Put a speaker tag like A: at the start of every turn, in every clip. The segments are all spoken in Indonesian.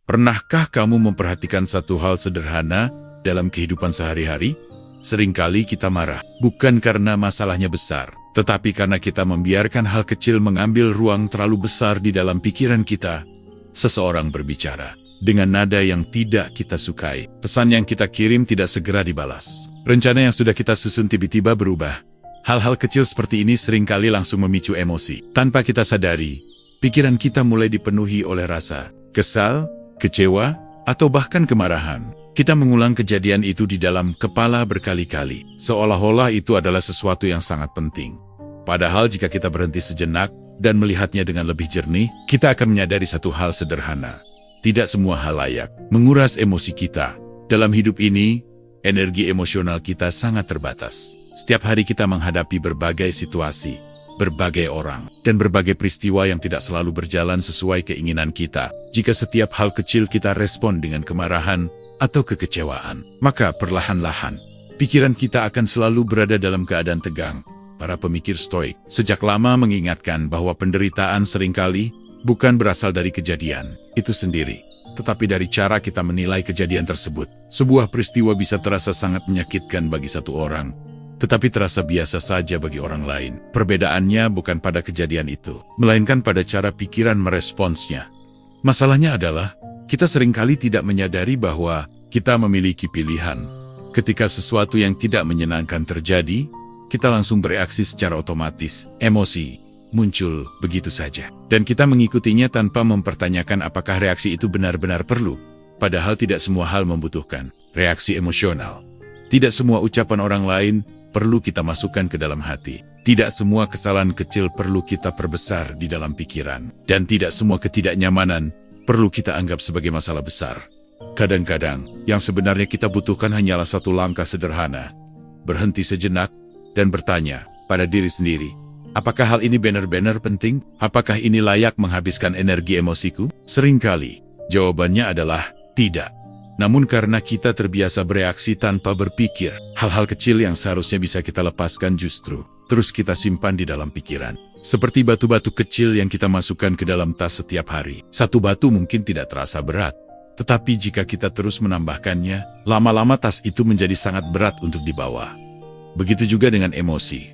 A: Pernahkah kamu memperhatikan satu hal sederhana dalam kehidupan sehari-hari? Seringkali kita marah, bukan karena masalahnya besar, tetapi karena kita membiarkan hal kecil mengambil ruang terlalu besar di dalam pikiran kita. Seseorang berbicara dengan nada yang tidak kita sukai. Pesan yang kita kirim tidak segera dibalas. Rencana yang sudah kita susun tiba-tiba berubah. Hal-hal kecil seperti ini seringkali langsung memicu emosi. Tanpa kita sadari, pikiran kita mulai dipenuhi oleh rasa kesal, kecewa, atau bahkan kemarahan. Kita mengulang kejadian itu di dalam kepala berkali-kali, seolah-olah itu adalah sesuatu yang sangat penting. Padahal jika kita berhenti sejenak dan melihatnya dengan lebih jernih, kita akan menyadari satu hal sederhana. Tidak semua hal layak menguras emosi kita. Dalam hidup ini, energi emosional kita sangat terbatas. Setiap hari kita menghadapi berbagai situasi, berbagai orang, dan berbagai peristiwa yang tidak selalu berjalan sesuai keinginan kita. Jika setiap hal kecil kita respon dengan kemarahan atau kekecewaan, maka perlahan-lahan, pikiran kita akan selalu berada dalam keadaan tegang. Para pemikir Stoik sejak lama mengingatkan bahwa penderitaan seringkali bukan berasal dari kejadian itu sendiri, tetapi dari cara kita menilai kejadian tersebut. Sebuah peristiwa bisa terasa sangat menyakitkan bagi satu orang, tetapi terasa biasa saja bagi orang lain. Perbedaannya bukan pada kejadian itu, melainkan pada cara pikiran meresponsnya. Masalahnya adalah, kita seringkali tidak menyadari bahwa kita memiliki pilihan. Ketika sesuatu yang tidak menyenangkan terjadi, kita langsung bereaksi secara otomatis. Emosi muncul begitu saja, dan kita mengikutinya tanpa mempertanyakan apakah reaksi itu benar-benar perlu. Padahal tidak semua hal membutuhkan reaksi emosional. Tidak semua ucapan orang lain perlu kita masukkan ke dalam hati. Tidak semua kesalahan kecil perlu kita perbesar di dalam pikiran. Dan tidak semua ketidaknyamanan perlu kita anggap sebagai masalah besar. Kadang-kadang, yang sebenarnya kita butuhkan hanyalah satu langkah sederhana. Berhenti sejenak dan bertanya pada diri sendiri, apakah hal ini benar-benar penting? Apakah ini layak menghabiskan energi emosiku? Seringkali, jawabannya adalah tidak. Namun karena kita terbiasa bereaksi tanpa berpikir, hal-hal kecil yang seharusnya bisa kita lepaskan justru terus kita simpan di dalam pikiran. Seperti batu-batu kecil yang kita masukkan ke dalam tas setiap hari. Satu batu mungkin tidak terasa berat, tetapi jika kita terus menambahkannya, lama-lama tas itu menjadi sangat berat untuk dibawa. Begitu juga dengan emosi.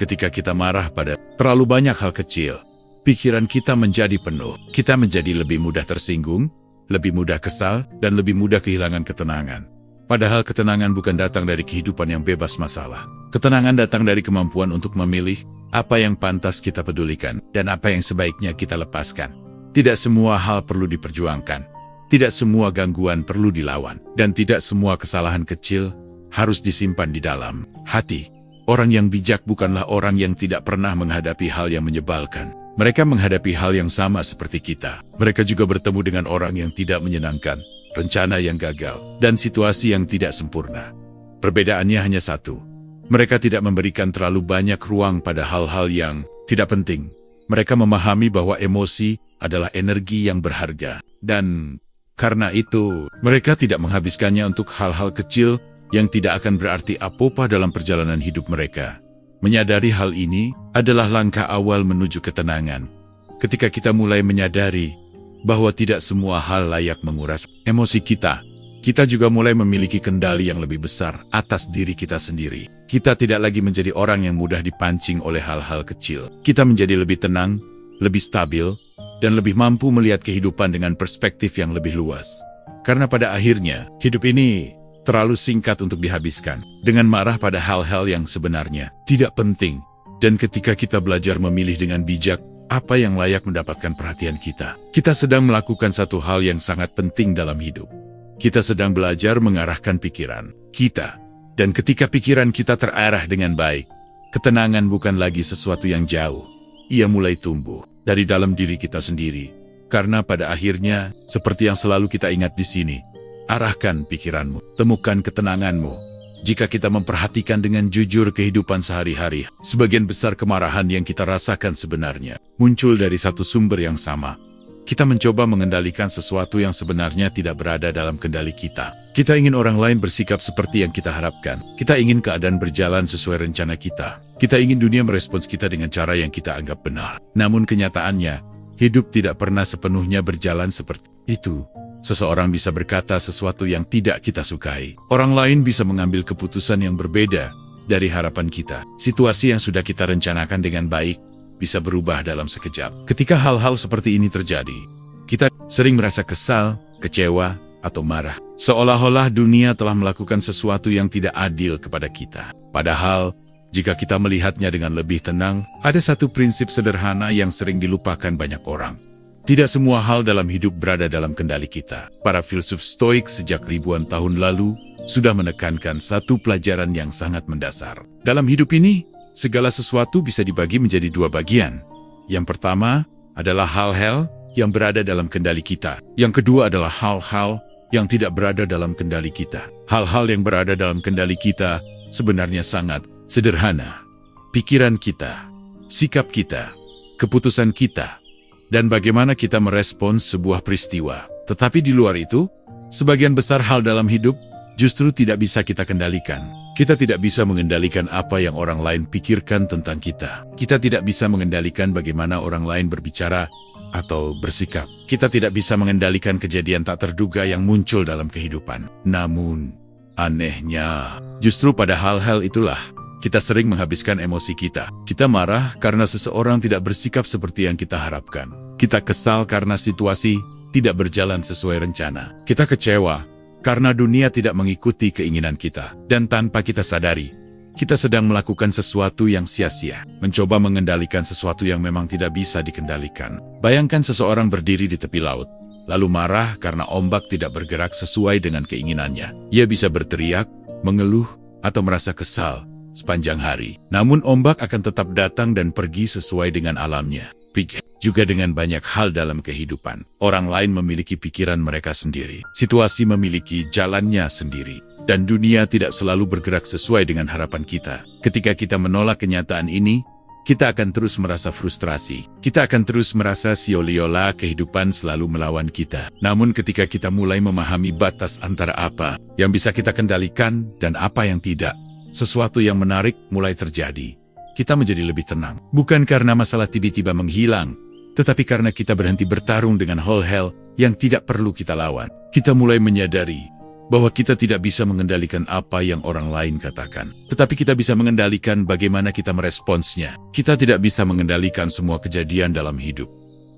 A: Ketika kita marah pada terlalu banyak hal kecil, pikiran kita menjadi penuh. Kita menjadi lebih mudah tersinggung, lebih mudah kesal, dan lebih mudah kehilangan ketenangan. Padahal ketenangan bukan datang dari kehidupan yang bebas masalah. Ketenangan datang dari kemampuan untuk memilih apa yang pantas kita pedulikan dan apa yang sebaiknya kita lepaskan. Tidak semua hal perlu diperjuangkan. Tidak semua gangguan perlu dilawan. Dan tidak semua kesalahan kecil harus disimpan di dalam hati. Orang yang bijak bukanlah orang yang tidak pernah menghadapi hal yang menyebalkan. Mereka menghadapi hal yang sama seperti kita. Mereka juga bertemu dengan orang yang tidak menyenangkan, rencana yang gagal, dan situasi yang tidak sempurna. Perbedaannya hanya satu. Mereka tidak memberikan terlalu banyak ruang pada hal-hal yang tidak penting. Mereka memahami bahwa emosi adalah energi yang berharga. Dan karena itu, mereka tidak menghabiskannya untuk hal-hal kecil yang tidak akan berarti apa-apa dalam perjalanan hidup mereka. Menyadari hal ini adalah langkah awal menuju ketenangan. Ketika kita mulai menyadari bahwa tidak semua hal layak menguras emosi kita, kita juga mulai memiliki kendali yang lebih besar atas diri kita sendiri. Kita tidak lagi menjadi orang yang mudah dipancing oleh hal-hal kecil. Kita menjadi lebih tenang, lebih stabil, dan lebih mampu melihat kehidupan dengan perspektif yang lebih luas. Karena pada akhirnya, hidup ini terlalu singkat untuk dihabiskan dengan marah pada hal-hal yang sebenarnya tidak penting. Dan ketika kita belajar memilih dengan bijak apa yang layak mendapatkan perhatian kita, kita sedang melakukan satu hal yang sangat penting dalam hidup. Kita sedang belajar mengarahkan pikiran kita. Dan ketika pikiran kita terarah dengan baik, ketenangan bukan lagi sesuatu yang jauh. Ia mulai tumbuh dari dalam diri kita sendiri. Karena pada akhirnya, seperti yang selalu kita ingat di sini, arahkan pikiranmu, temukan ketenanganmu. Jika kita memperhatikan dengan jujur kehidupan sehari-hari, sebagian besar kemarahan yang kita rasakan sebenarnya muncul dari satu sumber yang sama. Kita mencoba mengendalikan sesuatu yang sebenarnya tidak berada dalam kendali kita. Kita ingin orang lain bersikap seperti yang kita harapkan. Kita ingin keadaan berjalan sesuai rencana kita. Kita ingin dunia merespons kita dengan cara yang kita anggap benar. Namun kenyataannya, hidup tidak pernah sepenuhnya berjalan seperti itu, seseorang bisa berkata sesuatu yang tidak kita sukai. Orang lain bisa mengambil keputusan yang berbeda dari harapan kita. Situasi yang sudah kita rencanakan dengan baik bisa berubah dalam sekejap. Ketika hal-hal seperti ini terjadi, kita sering merasa kesal, kecewa, atau marah. Seolah-olah dunia telah melakukan sesuatu yang tidak adil kepada kita. Padahal, jika kita melihatnya dengan lebih tenang, ada satu prinsip sederhana yang sering dilupakan banyak orang. Tidak semua hal dalam hidup berada dalam kendali kita. Para filsuf Stoik sejak ribuan tahun lalu sudah menekankan satu pelajaran yang sangat mendasar. Dalam hidup ini, segala sesuatu bisa dibagi menjadi dua bagian. Yang pertama adalah hal-hal yang berada dalam kendali kita. Yang kedua adalah hal-hal yang tidak berada dalam kendali kita. Hal-hal yang berada dalam kendali kita sebenarnya sangat sederhana. Pikiran kita, sikap kita, keputusan kita, dan bagaimana kita merespons sebuah peristiwa. Tetapi di luar itu, sebagian besar hal dalam hidup justru tidak bisa kita kendalikan. Kita tidak bisa mengendalikan apa yang orang lain pikirkan tentang kita. Kita tidak bisa mengendalikan bagaimana orang lain berbicara atau bersikap. Kita tidak bisa mengendalikan kejadian tak terduga yang muncul dalam kehidupan. Namun, anehnya, justru pada hal-hal itulah kita sering menghabiskan emosi kita. Kita marah karena seseorang tidak bersikap seperti yang kita harapkan. Kita kesal karena situasi tidak berjalan sesuai rencana. Kita kecewa karena dunia tidak mengikuti keinginan kita. Dan tanpa kita sadari, kita sedang melakukan sesuatu yang sia-sia. Mencoba mengendalikan sesuatu yang memang tidak bisa dikendalikan. Bayangkan seseorang berdiri di tepi laut, lalu marah karena ombak tidak bergerak sesuai dengan keinginannya. Ia bisa berteriak, mengeluh, atau merasa kesal sepanjang hari. Namun ombak akan tetap datang dan pergi sesuai dengan alamnya. Juga dengan banyak hal dalam kehidupan. Orang lain memiliki pikiran mereka sendiri. Situasi memiliki jalannya sendiri. Dan dunia tidak selalu bergerak sesuai dengan harapan kita. Ketika kita menolak kenyataan ini, kita akan terus merasa frustrasi. Kita akan terus merasa seolah-olah kehidupan selalu melawan kita. Namun ketika kita mulai memahami batas antara apa yang bisa kita kendalikan dan apa yang tidak, sesuatu yang menarik mulai terjadi. Kita menjadi lebih tenang. Bukan karena masalah tiba-tiba menghilang, tetapi karena kita berhenti bertarung dengan hal-hal yang tidak perlu kita lawan. Kita mulai menyadari bahwa kita tidak bisa mengendalikan apa yang orang lain katakan. Tetapi kita bisa mengendalikan bagaimana kita meresponsnya. Kita tidak bisa mengendalikan semua kejadian dalam hidup.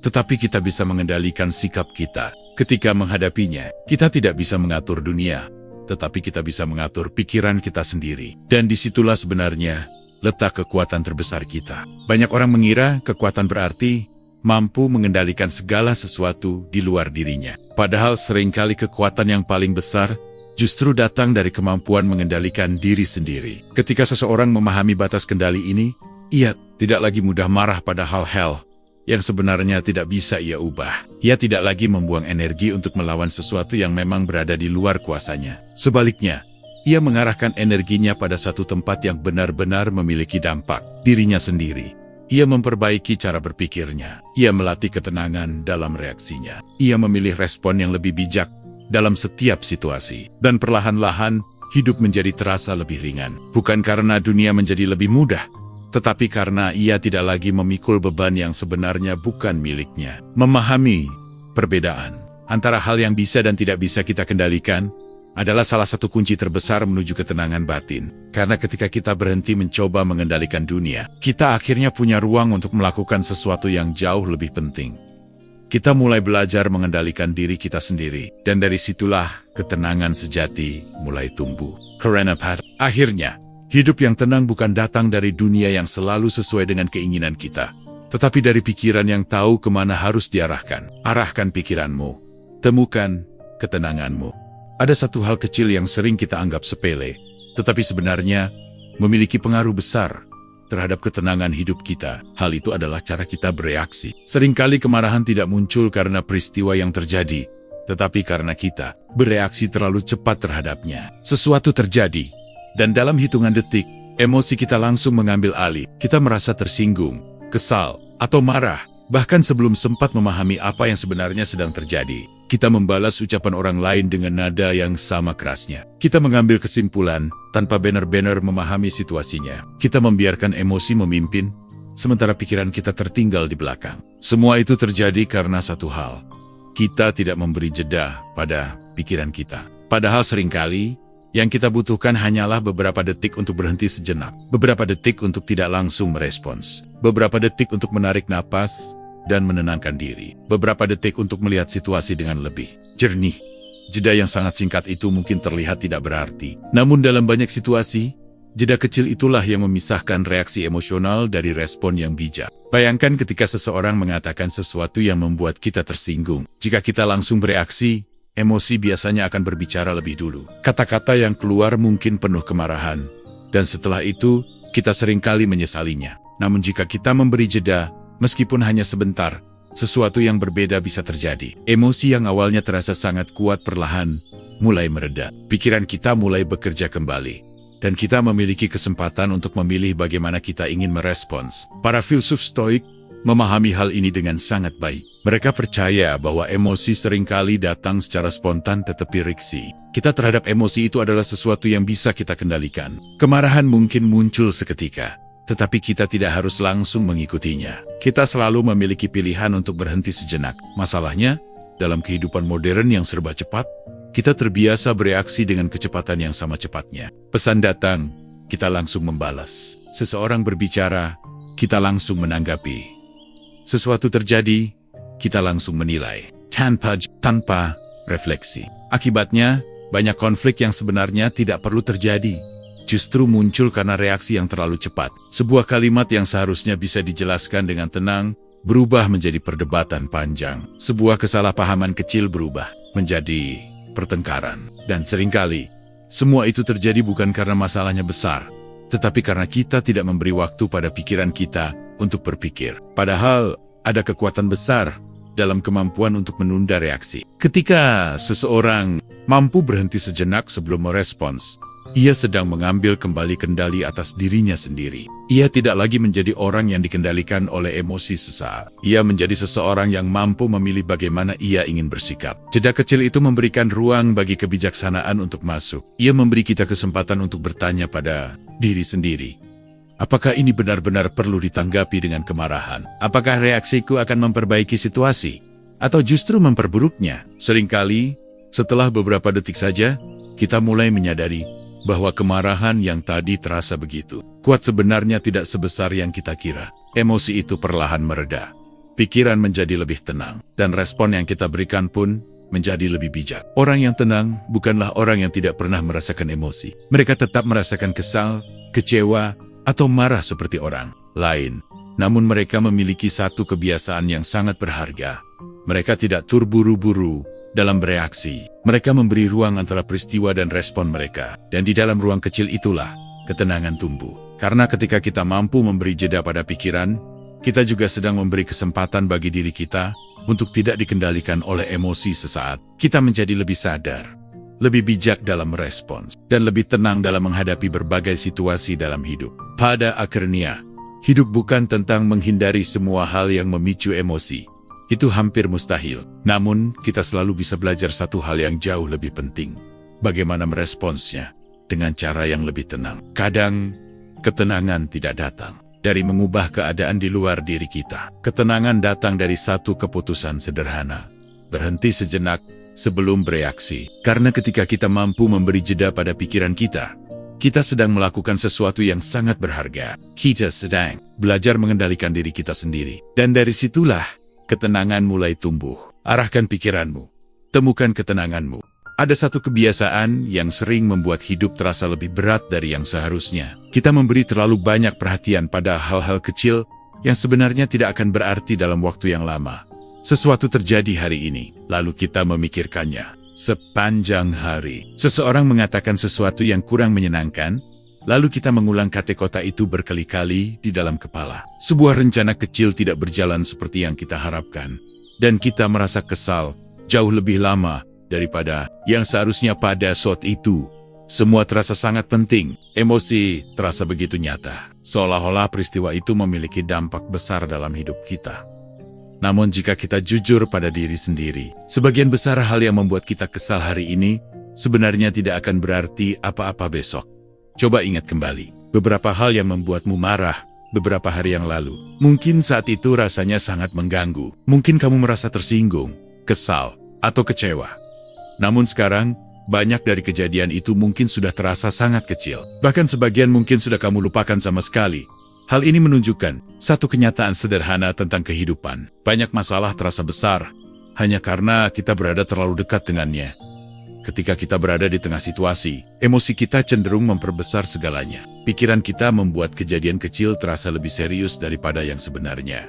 A: Tetapi kita bisa mengendalikan sikap kita. Ketika menghadapinya, kita tidak bisa mengatur dunia. Tetapi kita bisa mengatur pikiran kita sendiri. Dan disitulah sebenarnya letak kekuatan terbesar kita. Banyak orang mengira kekuatan berarti mampu mengendalikan segala sesuatu di luar dirinya. Padahal seringkali kekuatan yang paling besar justru datang dari kemampuan mengendalikan diri sendiri. Ketika seseorang memahami batas kendali ini, ia tidak lagi mudah marah pada hal-hal yang sebenarnya tidak bisa ia ubah. Ia tidak lagi membuang energi untuk melawan sesuatu yang memang berada di luar kuasanya. Sebaliknya, ia mengarahkan energinya pada satu tempat yang benar-benar memiliki dampak, dirinya sendiri. Ia memperbaiki cara berpikirnya. Ia melatih ketenangan dalam reaksinya. Ia memilih respon yang lebih bijak dalam setiap situasi. Dan perlahan-lahan, hidup menjadi terasa lebih ringan. Bukan karena dunia menjadi lebih mudah, tetapi karena ia tidak lagi memikul beban yang sebenarnya bukan miliknya. Memahami perbedaan antara hal yang bisa dan tidak bisa kita kendalikan adalah salah satu kunci terbesar menuju ketenangan batin. Karena ketika kita berhenti mencoba mengendalikan dunia, kita akhirnya punya ruang untuk melakukan sesuatu yang jauh lebih penting. Kita mulai belajar mengendalikan diri kita sendiri, dan dari situlah ketenangan sejati mulai tumbuh. Karena akhirnya, hidup yang tenang bukan datang dari dunia yang selalu sesuai dengan keinginan kita, tetapi dari pikiran yang tahu kemana harus diarahkan. Arahkan pikiranmu, temukan ketenanganmu. Ada satu hal kecil yang sering kita anggap sepele, tetapi sebenarnya memiliki pengaruh besar terhadap ketenangan hidup kita. Hal itu adalah cara kita bereaksi. Seringkali kemarahan tidak muncul karena peristiwa yang terjadi, tetapi karena kita bereaksi terlalu cepat terhadapnya. Sesuatu terjadi, dan dalam hitungan detik, emosi kita langsung mengambil alih. Kita merasa tersinggung, kesal, atau marah, bahkan sebelum sempat memahami apa yang sebenarnya sedang terjadi. Kita membalas ucapan orang lain dengan nada yang sama kerasnya. Kita mengambil kesimpulan tanpa benar-benar memahami situasinya. Kita membiarkan emosi memimpin, sementara pikiran kita tertinggal di belakang. Semua itu terjadi karena satu hal. kita tidak memberi jeda pada pikiran kita. Padahal seringkali, yang kita butuhkan hanyalah beberapa detik untuk berhenti sejenak. Beberapa detik untuk tidak langsung merespons. Beberapa detik untuk menarik napas dan menenangkan diri. Beberapa detik untuk melihat situasi dengan lebih jernih. Jeda yang sangat singkat itu mungkin terlihat tidak berarti. Namun dalam banyak situasi, jeda kecil itulah yang memisahkan reaksi emosional dari respon yang bijak. Bayangkan ketika seseorang mengatakan sesuatu yang membuat kita tersinggung. Jika kita langsung bereaksi, emosi biasanya akan berbicara lebih dulu. Kata-kata yang keluar mungkin penuh kemarahan, dan setelah itu, kita seringkali menyesalinya. Namun jika kita memberi jeda, meskipun hanya sebentar, sesuatu yang berbeda bisa terjadi. Emosi yang awalnya terasa sangat kuat perlahan mulai mereda. Pikiran kita mulai bekerja kembali. Dan kita memiliki kesempatan untuk memilih bagaimana kita ingin merespons. Para filsuf Stoik memahami hal ini dengan sangat baik. Mereka percaya bahwa emosi seringkali datang secara spontan tetapi riksi. Kita terhadap emosi itu adalah sesuatu yang bisa kita kendalikan. Kemarahan mungkin muncul seketika, tetapi kita tidak harus langsung mengikutinya. Kita selalu memiliki pilihan untuk berhenti sejenak. Masalahnya, dalam kehidupan modern yang serba cepat, kita terbiasa bereaksi dengan kecepatan yang sama cepatnya. Pesan datang, kita langsung membalas. Seseorang berbicara, kita langsung menanggapi. Sesuatu terjadi, kita langsung menilai. Tanpa refleksi. Akibatnya, banyak konflik yang sebenarnya tidak perlu terjadi. Justru muncul karena reaksi yang terlalu cepat. Sebuah kalimat yang seharusnya bisa dijelaskan dengan tenang, berubah menjadi perdebatan panjang. Sebuah kesalahpahaman kecil berubah menjadi pertengkaran. Dan seringkali, semua itu terjadi bukan karena masalahnya besar, tetapi karena kita tidak memberi waktu pada pikiran kita untuk berpikir. Padahal, ada kekuatan besar dalam kemampuan untuk menunda reaksi. Ketika seseorang mampu berhenti sejenak sebelum merespons, ia sedang mengambil kembali kendali atas dirinya sendiri. Ia tidak lagi menjadi orang yang dikendalikan oleh emosi sesaat. Ia menjadi seseorang yang mampu memilih bagaimana ia ingin bersikap. Jeda kecil itu memberikan ruang bagi kebijaksanaan untuk masuk. Ia memberi kita kesempatan untuk bertanya pada diri sendiri. Apakah ini benar-benar perlu ditanggapi dengan kemarahan? Apakah reaksiku akan memperbaiki situasi? Atau justru memperburuknya? Seringkali, setelah beberapa detik saja, kita mulai menyadari bahwa kemarahan yang tadi terasa begitu kuat sebenarnya tidak sebesar yang kita kira. Emosi itu perlahan mereda. Pikiran menjadi lebih tenang, dan respon yang kita berikan pun menjadi lebih bijak. Orang yang tenang bukanlah orang yang tidak pernah merasakan emosi. Mereka tetap merasakan kesal, kecewa, atau marah seperti orang lain. Namun mereka memiliki satu kebiasaan yang sangat berharga. Mereka tidak terburu-buru dalam bereaksi. Mereka memberi ruang antara peristiwa dan respon mereka. Dan di dalam ruang kecil itulah ketenangan tumbuh. Karena ketika kita mampu memberi jeda pada pikiran, kita juga sedang memberi kesempatan bagi diri kita untuk tidak dikendalikan oleh emosi sesaat. Kita menjadi lebih sadar, lebih bijak dalam merespons, dan lebih tenang dalam menghadapi berbagai situasi dalam hidup. Pada akhirnya, hidup bukan tentang menghindari semua hal yang memicu emosi. Itu hampir mustahil. Namun, kita selalu bisa belajar satu hal yang jauh lebih penting. Bagaimana meresponsnya dengan cara yang lebih tenang. Kadang, ketenangan tidak datang dari mengubah keadaan di luar diri kita. Ketenangan datang dari satu keputusan sederhana. Berhenti sejenak sebelum bereaksi. Karena ketika kita mampu memberi jeda pada pikiran kita, kita sedang melakukan sesuatu yang sangat berharga. Kita sedang belajar mengendalikan diri kita sendiri. Dan dari situlah, ketenangan mulai tumbuh. Arahkan pikiranmu. Temukan ketenanganmu. Ada satu kebiasaan yang sering membuat hidup terasa lebih berat dari yang seharusnya. Kita memberi terlalu banyak perhatian pada hal-hal kecil yang sebenarnya tidak akan berarti dalam waktu yang lama. Sesuatu terjadi hari ini, lalu kita memikirkannya sepanjang hari. Seseorang mengatakan sesuatu yang kurang menyenangkan, lalu kita mengulang kata-kata itu berkali-kali di dalam kepala. Sebuah rencana kecil tidak berjalan seperti yang kita harapkan, dan kita merasa kesal jauh lebih lama daripada yang seharusnya pada saat itu. Semua terasa sangat penting. Emosi terasa begitu nyata, seolah-olah peristiwa itu memiliki dampak besar dalam hidup kita. Namun jika kita jujur pada diri sendiri, sebagian besar hal yang membuat kita kesal hari ini sebenarnya tidak akan berarti apa-apa besok. Coba ingat kembali, beberapa hal yang membuatmu marah beberapa hari yang lalu. Mungkin saat itu rasanya sangat mengganggu. Mungkin kamu merasa tersinggung, kesal, atau kecewa. Namun sekarang, banyak dari kejadian itu mungkin sudah terasa sangat kecil. Bahkan sebagian mungkin sudah kamu lupakan sama sekali. Hal ini menunjukkan satu kenyataan sederhana tentang kehidupan. Banyak masalah terasa besar, hanya karena kita berada terlalu dekat dengannya. Ketika kita berada di tengah situasi, emosi kita cenderung memperbesar segalanya. Pikiran kita membuat kejadian kecil terasa lebih serius daripada yang sebenarnya.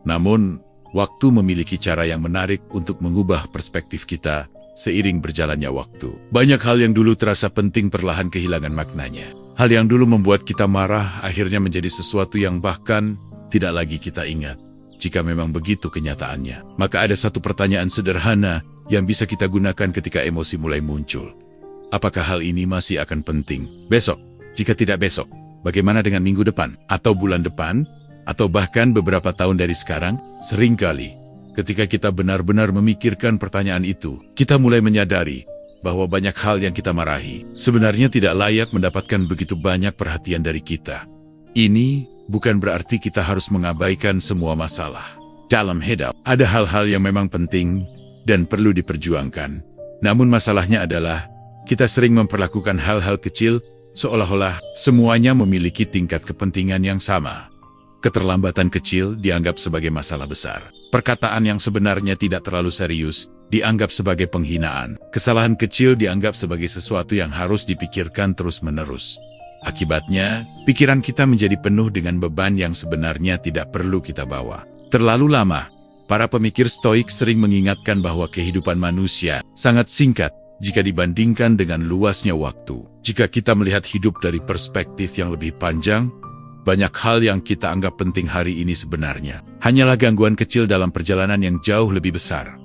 A: Namun, waktu memiliki cara yang menarik untuk mengubah perspektif kita seiring berjalannya waktu. Banyak hal yang dulu terasa penting perlahan kehilangan maknanya. Hal yang dulu membuat kita marah akhirnya menjadi sesuatu yang bahkan tidak lagi kita ingat. Jika memang begitu kenyataannya, maka ada satu pertanyaan sederhana yang bisa kita gunakan ketika emosi mulai muncul. Apakah hal ini masih akan penting besok? Jika tidak besok, bagaimana dengan minggu depan? Atau bulan depan? Atau bahkan beberapa tahun dari sekarang? Seringkali, ketika kita benar-benar memikirkan pertanyaan itu, kita mulai menyadari bahwa banyak hal yang kita marahi sebenarnya tidak layak mendapatkan begitu banyak perhatian dari kita. Ini bukan berarti kita harus mengabaikan semua masalah. Dalam hidup, ada hal-hal yang memang penting dan perlu diperjuangkan. Namun masalahnya adalah, kita sering memperlakukan hal-hal kecil seolah-olah semuanya memiliki tingkat kepentingan yang sama. Keterlambatan kecil dianggap sebagai masalah besar. Perkataan yang sebenarnya tidak terlalu serius dianggap sebagai penghinaan. Kesalahan kecil dianggap sebagai sesuatu yang harus dipikirkan terus-menerus. Akibatnya, pikiran kita menjadi penuh dengan beban yang sebenarnya tidak perlu kita bawa. Terlalu lama, para pemikir Stoik sering mengingatkan bahwa kehidupan manusia sangat singkat jika dibandingkan dengan luasnya waktu. Jika kita melihat hidup dari perspektif yang lebih panjang, banyak hal yang kita anggap penting hari ini sebenarnya hanyalah gangguan kecil dalam perjalanan yang jauh lebih besar.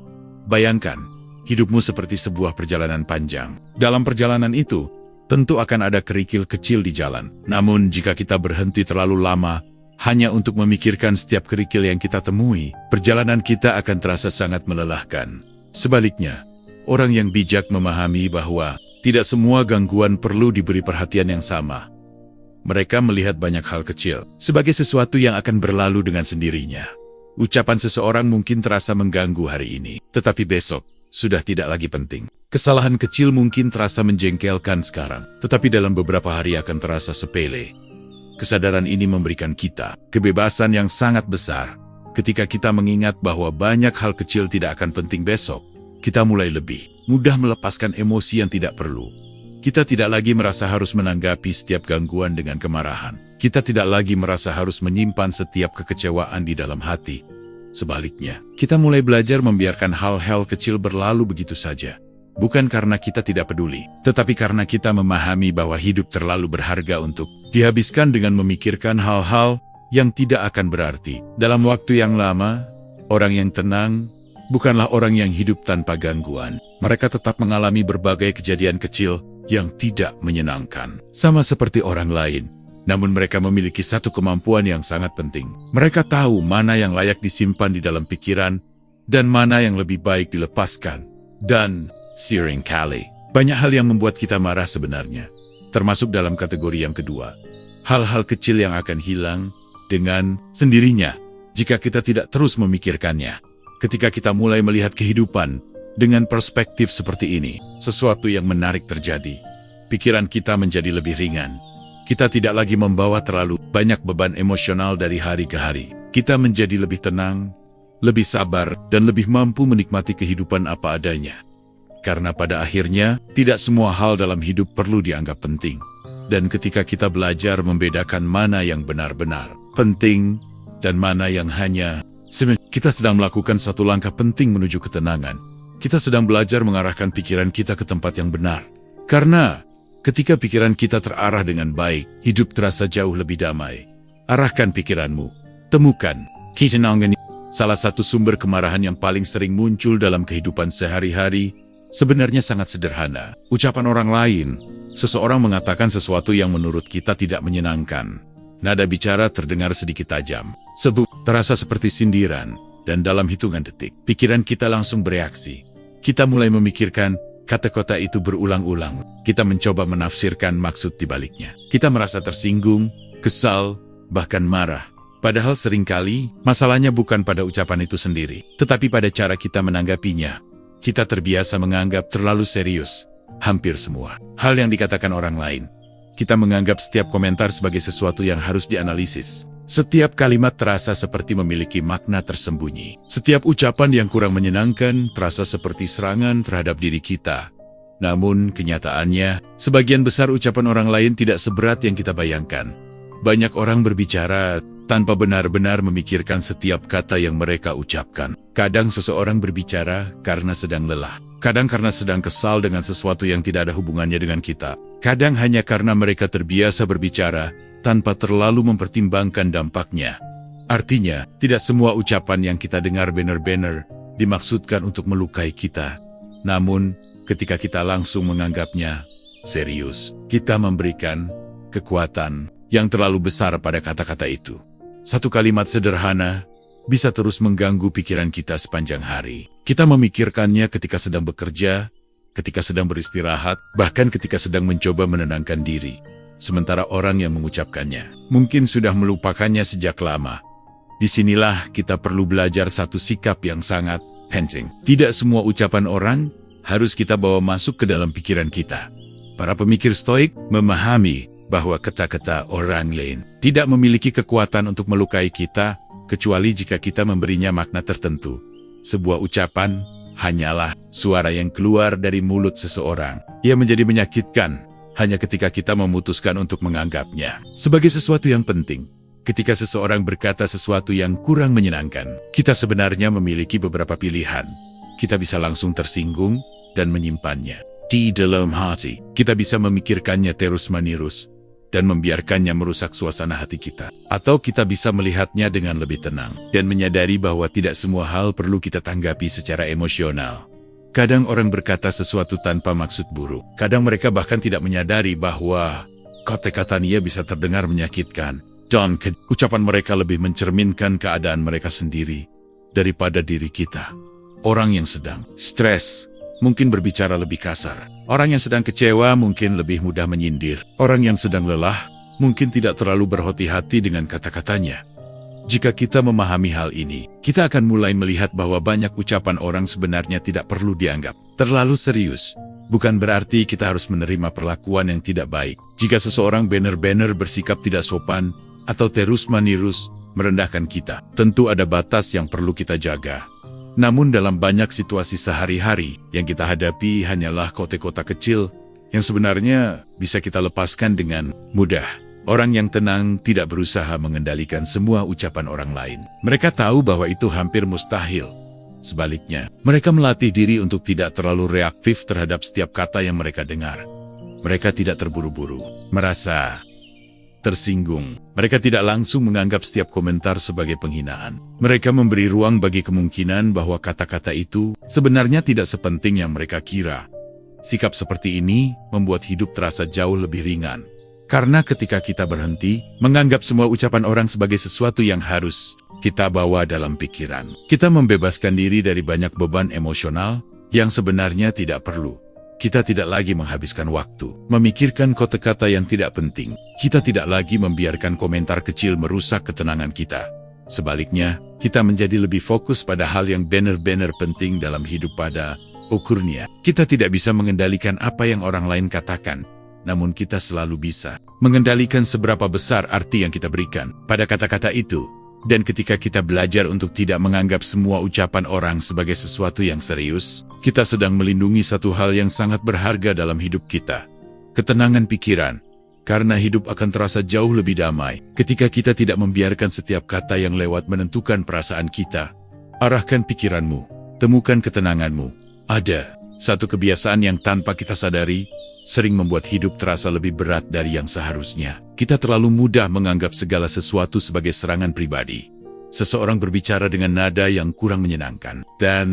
A: Bayangkan, hidupmu seperti sebuah perjalanan panjang. Dalam perjalanan itu, tentu akan ada kerikil kecil di jalan. Namun jika kita berhenti terlalu lama hanya untuk memikirkan setiap kerikil yang kita temui, perjalanan kita akan terasa sangat melelahkan. Sebaliknya, orang yang bijak memahami bahwa tidak semua gangguan perlu diberi perhatian yang sama. Mereka melihat banyak hal kecil sebagai sesuatu yang akan berlalu dengan sendirinya. Ucapan seseorang mungkin terasa mengganggu hari ini, tetapi besok sudah tidak lagi penting. Kesalahan kecil mungkin terasa menjengkelkan sekarang, tetapi dalam beberapa hari akan terasa sepele. Kesadaran ini memberikan kita kebebasan yang sangat besar. Ketika kita mengingat bahwa banyak hal kecil tidak akan penting besok, kita mulai lebih mudah melepaskan emosi yang tidak perlu. Kita tidak lagi merasa harus menanggapi setiap gangguan dengan kemarahan. Kita tidak lagi merasa harus menyimpan setiap kekecewaan di dalam hati. Sebaliknya, kita mulai belajar membiarkan hal-hal kecil berlalu begitu saja. Bukan karena kita tidak peduli, tetapi karena kita memahami bahwa hidup terlalu berharga untuk dihabiskan dengan memikirkan hal-hal yang tidak akan berarti. Dalam waktu yang lama, orang yang tenang bukanlah orang yang hidup tanpa gangguan. Mereka tetap mengalami berbagai kejadian kecil yang tidak menyenangkan, sama seperti orang lain. Namun mereka memiliki satu kemampuan yang sangat penting. Mereka tahu mana yang layak disimpan di dalam pikiran dan mana yang lebih baik dilepaskan. Dan seringkali, banyak hal yang membuat kita marah sebenarnya, termasuk dalam kategori yang kedua. Hal-hal kecil yang akan hilang dengan sendirinya jika kita tidak terus memikirkannya. Ketika kita mulai melihat kehidupan dengan perspektif seperti ini, sesuatu yang menarik terjadi. Pikiran kita menjadi lebih ringan. Kita tidak lagi membawa terlalu banyak beban emosional dari hari ke hari. Kita menjadi lebih tenang, lebih sabar, dan lebih mampu menikmati kehidupan apa adanya. Karena pada akhirnya, tidak semua hal dalam hidup perlu dianggap penting. Dan ketika kita belajar membedakan mana yang benar-benar penting dan mana yang hanya kita sedang melakukan satu langkah penting menuju ketenangan. Kita sedang belajar mengarahkan pikiran kita ke tempat yang benar. Karena ketika pikiran kita terarah dengan baik, hidup terasa jauh lebih damai. Arahkan pikiranmu. Temukan ketenangan. Salah satu sumber kemarahan yang paling sering muncul dalam kehidupan sehari-hari sebenarnya sangat sederhana. Ucapan orang lain. Seseorang mengatakan sesuatu yang menurut kita tidak menyenangkan. Nada bicara terdengar sedikit tajam. Sebut terasa seperti sindiran. Dan dalam hitungan detik, pikiran kita langsung bereaksi. Kita mulai memikirkan kata-kata itu berulang-ulang. Kita mencoba menafsirkan maksud di baliknya. Kita merasa tersinggung, kesal, bahkan marah. Padahal seringkali, masalahnya bukan pada ucapan itu sendiri, tetapi pada cara kita menanggapinya. Kita terbiasa menganggap terlalu serius hampir semua hal yang dikatakan orang lain. Kita menganggap setiap komentar sebagai sesuatu yang harus dianalisis. Setiap kalimat terasa seperti memiliki makna tersembunyi. Setiap ucapan yang kurang menyenangkan terasa seperti serangan terhadap diri kita. Namun, kenyataannya, sebagian besar ucapan orang lain tidak seberat yang kita bayangkan. Banyak orang berbicara tanpa benar-benar memikirkan setiap kata yang mereka ucapkan. Kadang seseorang berbicara karena sedang lelah. Kadang karena sedang kesal dengan sesuatu yang tidak ada hubungannya dengan kita. Kadang hanya karena mereka terbiasa berbicara tanpa terlalu mempertimbangkan dampaknya. Artinya, tidak semua ucapan yang kita dengar benar-benar dimaksudkan untuk melukai kita. Namun, ketika kita langsung menganggapnya serius, kita memberikan kekuatan yang terlalu besar pada kata-kata itu. Satu kalimat sederhana bisa terus mengganggu pikiran kita sepanjang hari. Kita memikirkannya ketika sedang bekerja, ketika sedang beristirahat, bahkan ketika sedang mencoba menenangkan diri. Sementara orang yang mengucapkannya mungkin sudah melupakannya sejak lama. Disinilah kita perlu belajar satu sikap yang sangat penting. Tidak semua ucapan orang harus kita bawa masuk ke dalam pikiran kita. Para pemikir Stoik memahami bahwa kata-kata orang lain tidak memiliki kekuatan untuk melukai kita, kecuali jika kita memberinya makna tertentu. Sebuah ucapan hanyalah suara yang keluar dari mulut seseorang. Ia menjadi menyakitkan hanya ketika kita memutuskan untuk menganggapnya sebagai sesuatu yang penting. Ketika seseorang berkata sesuatu yang kurang menyenangkan, kita sebenarnya memiliki beberapa pilihan. Kita bisa langsung tersinggung dan menyimpannya di dalam hati. Kita bisa memikirkannya terus-menerus dan membiarkannya merusak suasana hati kita. Atau kita bisa melihatnya dengan lebih tenang dan menyadari bahwa tidak semua hal perlu kita tanggapi secara emosional. Kadang orang berkata sesuatu tanpa maksud buruk. Kadang mereka bahkan tidak menyadari bahwa kata-katanya bisa terdengar menyakitkan. Dan ucapan mereka lebih mencerminkan keadaan mereka sendiri daripada diri kita. Orang yang sedang stres mungkin berbicara lebih kasar. Orang yang sedang kecewa mungkin lebih mudah menyindir. Orang yang sedang lelah mungkin tidak terlalu berhati-hati dengan kata-katanya. Jika kita memahami hal ini, kita akan mulai melihat bahwa banyak ucapan orang sebenarnya tidak perlu dianggap terlalu serius. Bukan berarti kita harus menerima perlakuan yang tidak baik. Jika seseorang benar-benar bersikap tidak sopan atau terus-menerus merendahkan kita, tentu ada batas yang perlu kita jaga. Namun dalam banyak situasi sehari-hari, yang kita hadapi hanyalah kotak-kotak kecil yang sebenarnya bisa kita lepaskan dengan mudah. Orang yang tenang tidak berusaha mengendalikan semua ucapan orang lain. Mereka tahu bahwa itu hampir mustahil. Sebaliknya, mereka melatih diri untuk tidak terlalu reaktif terhadap setiap kata yang mereka dengar. Mereka tidak terburu-buru, merasa tersinggung. Mereka tidak langsung menganggap setiap komentar sebagai penghinaan. Mereka memberi ruang bagi kemungkinan bahwa kata-kata itu sebenarnya tidak sepenting yang mereka kira. Sikap seperti ini membuat hidup terasa jauh lebih ringan. Karena ketika kita berhenti menganggap semua ucapan orang sebagai sesuatu yang harus kita bawa dalam pikiran, kita membebaskan diri dari banyak beban emosional yang sebenarnya tidak perlu. Kita tidak lagi menghabiskan waktu memikirkan kata-kata yang tidak penting. Kita tidak lagi membiarkan komentar kecil merusak ketenangan kita. Sebaliknya, kita menjadi lebih fokus pada hal yang benar-benar penting dalam hidup pada ukurnya. Kita tidak bisa mengendalikan apa yang orang lain katakan. Namun kita selalu bisa mengendalikan seberapa besar arti yang kita berikan pada kata-kata itu. Dan ketika kita belajar untuk tidak menganggap semua ucapan orang sebagai sesuatu yang serius, kita sedang melindungi satu hal yang sangat berharga dalam hidup kita. Ketenangan pikiran. Karena hidup akan terasa jauh lebih damai ketika kita tidak membiarkan setiap kata yang lewat menentukan perasaan kita. Arahkan pikiranmu, temukan ketenanganmu. Ada satu kebiasaan yang tanpa kita sadari sering membuat hidup terasa lebih berat dari yang seharusnya. Kita terlalu mudah menganggap segala sesuatu sebagai serangan pribadi. Seseorang berbicara dengan nada yang kurang menyenangkan, dan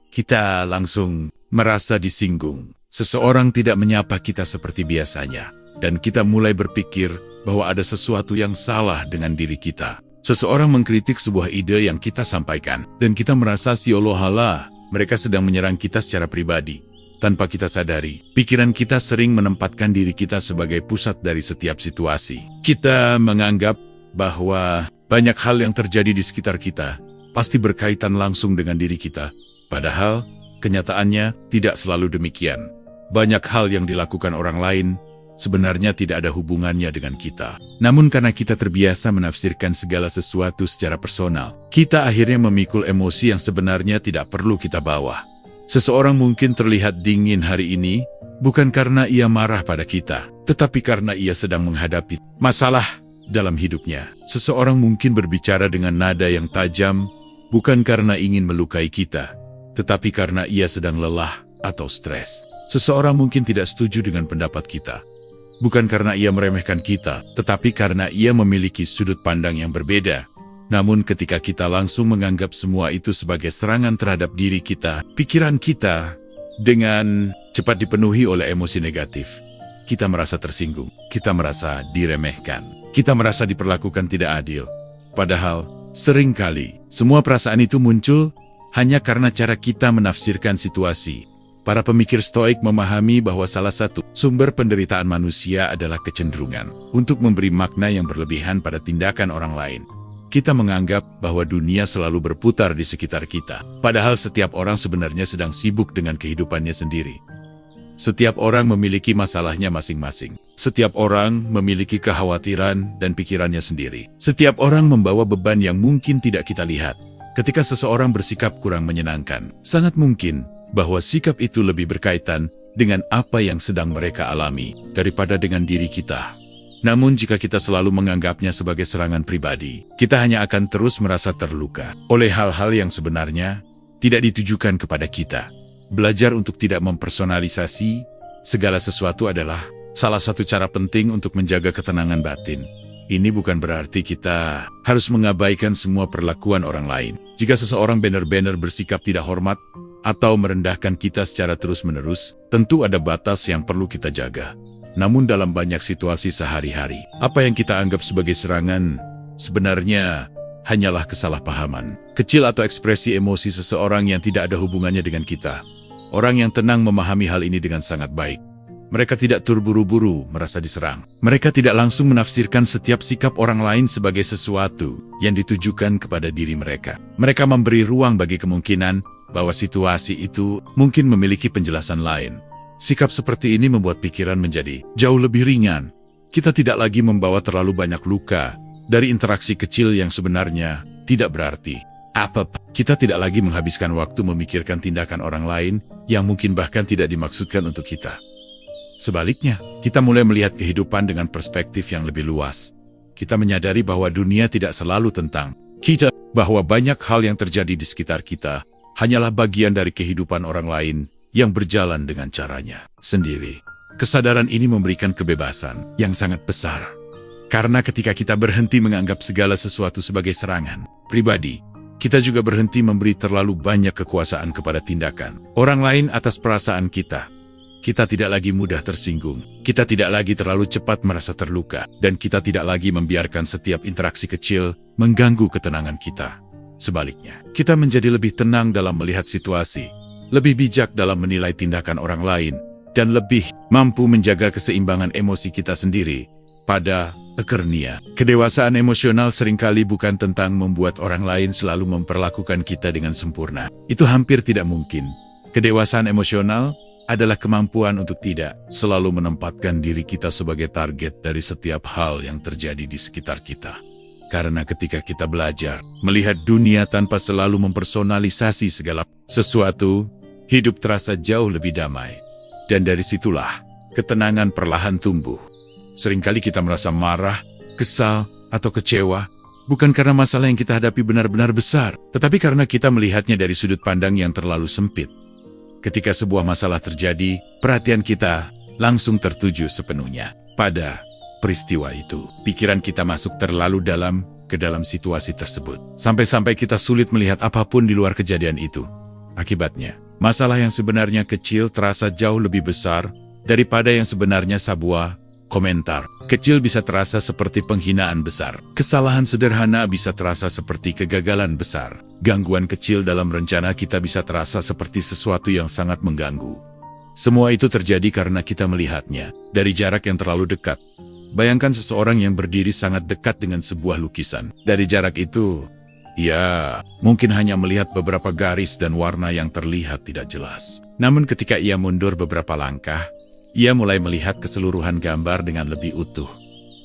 A: kita langsung merasa disinggung. Seseorang tidak menyapa kita seperti biasanya, dan kita mulai berpikir bahwa ada sesuatu yang salah dengan diri kita. Seseorang mengkritik sebuah ide yang kita sampaikan, dan kita merasa seolah-olah mereka sedang menyerang kita secara pribadi. Tanpa kita sadari, pikiran kita sering menempatkan diri kita sebagai pusat dari setiap situasi. Kita menganggap bahwa Banyak hal yang terjadi di sekitar kita pasti berkaitan langsung dengan diri kita. Padahal, kenyataannya tidak selalu demikian. Banyak hal yang dilakukan orang lain sebenarnya tidak ada hubungannya dengan kita. Namun karena kita terbiasa menafsirkan segala sesuatu secara personal, kita akhirnya memikul emosi yang sebenarnya tidak perlu kita bawa. Seseorang mungkin terlihat dingin hari ini, bukan karena ia marah pada kita, tetapi karena ia sedang menghadapi masalah dalam hidupnya. Seseorang mungkin berbicara dengan nada yang tajam, bukan karena ingin melukai kita, tetapi karena ia sedang lelah atau stres. Seseorang mungkin tidak setuju dengan pendapat kita, bukan karena ia meremehkan kita, tetapi karena ia memiliki sudut pandang yang berbeda. Namun ketika kita langsung menganggap semua itu sebagai serangan terhadap diri kita, pikiran kita dengan cepat dipenuhi oleh emosi negatif. Kita merasa tersinggung, kita merasa diremehkan, kita merasa diperlakukan tidak adil. Padahal, seringkali semua perasaan itu muncul hanya karena cara kita menafsirkan situasi. Para pemikir Stoik memahami bahwa salah satu sumber penderitaan manusia adalah kecenderungan untuk memberi makna yang berlebihan pada tindakan orang lain. Kita menganggap bahwa dunia selalu berputar di sekitar kita, padahal setiap orang sebenarnya sedang sibuk dengan kehidupannya sendiri. Setiap orang memiliki masalahnya masing-masing. Setiap orang memiliki kekhawatiran dan pikirannya sendiri. Setiap orang membawa beban yang mungkin tidak kita lihat. Ketika seseorang bersikap kurang menyenangkan, sangat mungkin bahwa sikap itu lebih berkaitan dengan apa yang sedang mereka alami daripada dengan diri kita. Namun jika kita selalu menganggapnya sebagai serangan pribadi, kita hanya akan terus merasa terluka oleh hal-hal yang sebenarnya tidak ditujukan kepada kita. Belajar untuk tidak mempersonalisasi segala sesuatu adalah salah satu cara penting untuk menjaga ketenangan batin. Ini bukan berarti kita harus mengabaikan semua perlakuan orang lain. Jika seseorang benar-benar bersikap tidak hormat atau merendahkan kita secara terus-menerus, tentu ada batas yang perlu kita jaga. Namun dalam banyak situasi sehari-hari, apa yang kita anggap sebagai serangan sebenarnya hanyalah kesalahpahaman kecil atau ekspresi emosi seseorang yang tidak ada hubungannya dengan kita. Orang yang tenang memahami hal ini dengan sangat baik. Mereka tidak terburu-buru merasa diserang. Mereka tidak langsung menafsirkan setiap sikap orang lain sebagai sesuatu yang ditujukan kepada diri mereka. Mereka memberi ruang bagi kemungkinan bahwa situasi itu mungkin memiliki penjelasan lain. Sikap seperti ini membuat pikiran menjadi jauh lebih ringan. Kita tidak lagi membawa terlalu banyak luka dari interaksi kecil yang sebenarnya tidak berarti apa. Kita tidak lagi menghabiskan waktu memikirkan tindakan orang lain yang mungkin bahkan tidak dimaksudkan untuk kita. Sebaliknya, kita mulai melihat kehidupan dengan perspektif yang lebih luas. Kita menyadari bahwa dunia tidak selalu tentang kita, bahwa banyak hal yang terjadi di sekitar kita hanyalah bagian dari kehidupan orang lain yang berjalan dengan caranya sendiri. Kesadaran ini memberikan kebebasan yang sangat besar. Karena ketika kita berhenti menganggap segala sesuatu sebagai serangan pribadi, kita juga berhenti memberi terlalu banyak kekuasaan kepada tindakan orang lain atas perasaan kita. Kita tidak lagi mudah tersinggung, kita tidak lagi terlalu cepat merasa terluka, dan kita tidak lagi membiarkan setiap interaksi kecil mengganggu ketenangan kita. Sebaliknya, kita menjadi lebih tenang dalam melihat situasi, lebih bijak dalam menilai tindakan orang lain, dan lebih mampu menjaga keseimbangan emosi kita sendiri. Pada akhirnya, kedewasaan emosional seringkali bukan tentang membuat orang lain selalu memperlakukan kita dengan sempurna. Itu hampir tidak mungkin. Kedewasaan emosional adalah kemampuan untuk tidak selalu menempatkan diri kita sebagai target dari setiap hal yang terjadi di sekitar kita. Karena ketika kita belajar melihat dunia tanpa selalu mempersonalisasi segala sesuatu, hidup terasa jauh lebih damai. Dan dari situlah ketenangan perlahan tumbuh. Seringkali kita merasa marah, kesal, atau kecewa, bukan karena masalah yang kita hadapi benar-benar besar, tetapi karena kita melihatnya dari sudut pandang yang terlalu sempit. Ketika sebuah masalah terjadi, perhatian kita langsung tertuju sepenuhnya pada peristiwa itu. Pikiran kita masuk terlalu dalam ke dalam situasi tersebut, sampai-sampai kita sulit melihat apapun di luar kejadian itu. Akibatnya, masalah yang sebenarnya kecil terasa jauh lebih besar daripada yang sebenarnya. Sebuah komentar kecil bisa terasa seperti penghinaan besar. Kesalahan sederhana bisa terasa seperti kegagalan besar. Gangguan kecil dalam rencana kita bisa terasa seperti sesuatu yang sangat mengganggu. Semua itu terjadi karena kita melihatnya dari jarak yang terlalu dekat. Bayangkan seseorang yang berdiri sangat dekat dengan sebuah lukisan. Dari jarak itu, ia mungkin hanya melihat beberapa garis dan warna yang terlihat tidak jelas. Namun ketika ia mundur beberapa langkah, ia mulai melihat keseluruhan gambar dengan lebih utuh.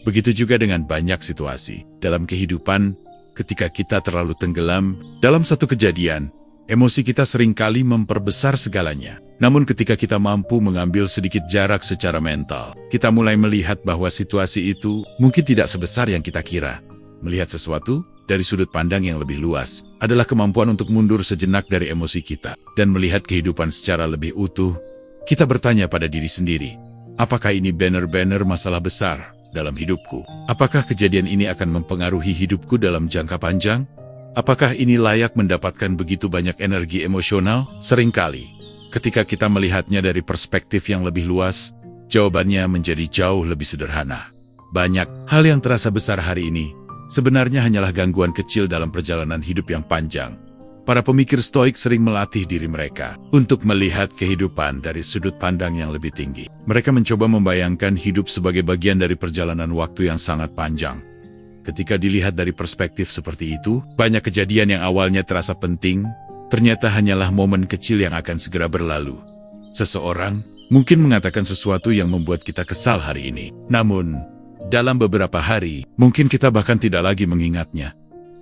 A: Begitu juga dengan banyak situasi dalam kehidupan. Ketika kita terlalu tenggelam dalam satu kejadian, emosi kita seringkali memperbesar segalanya. Namun ketika kita mampu mengambil sedikit jarak secara mental, kita mulai melihat bahwa situasi itu mungkin tidak sebesar yang kita kira. Melihat sesuatu dari sudut pandang yang lebih luas adalah kemampuan untuk mundur sejenak dari emosi kita dan melihat kehidupan secara lebih utuh. Kita bertanya pada diri sendiri, apakah ini benar-benar masalah besar dalam hidupku? Apakah kejadian ini akan mempengaruhi hidupku dalam jangka panjang? Apakah ini layak mendapatkan begitu banyak energi emosional? Seringkali, ketika kita melihatnya dari perspektif yang lebih luas, jawabannya menjadi jauh lebih sederhana. Banyak hal yang terasa besar hari ini sebenarnya hanyalah gangguan kecil dalam perjalanan hidup yang panjang. Para pemikir Stoik sering melatih diri mereka untuk melihat kehidupan dari sudut pandang yang lebih tinggi. Mereka mencoba membayangkan hidup sebagai bagian dari perjalanan waktu yang sangat panjang. Ketika dilihat dari perspektif seperti itu, banyak kejadian yang awalnya terasa penting, ternyata hanyalah momen kecil yang akan segera berlalu. Seseorang mungkin mengatakan sesuatu yang membuat kita kesal hari ini. Namun, dalam beberapa hari, mungkin kita bahkan tidak lagi mengingatnya.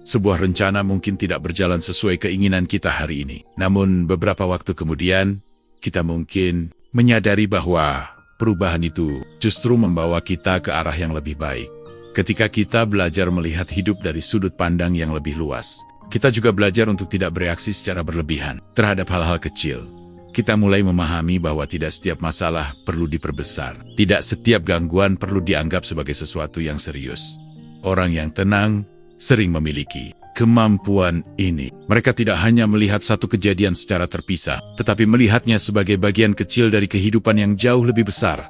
A: Sebuah rencana mungkin tidak berjalan sesuai keinginan kita hari ini. Namun beberapa waktu kemudian, kita mungkin menyadari bahwa perubahan itu justru membawa kita ke arah yang lebih baik. Ketika kita belajar melihat hidup dari sudut pandang yang lebih luas, kita juga belajar untuk tidak bereaksi secara berlebihan terhadap hal-hal kecil. Kita mulai memahami bahwa tidak setiap masalah perlu diperbesar. Tidak setiap gangguan perlu dianggap sebagai sesuatu yang serius. Orang yang tenang sering memiliki kemampuan ini. Mereka tidak hanya melihat satu kejadian secara terpisah, tetapi melihatnya sebagai bagian kecil dari kehidupan yang jauh lebih besar.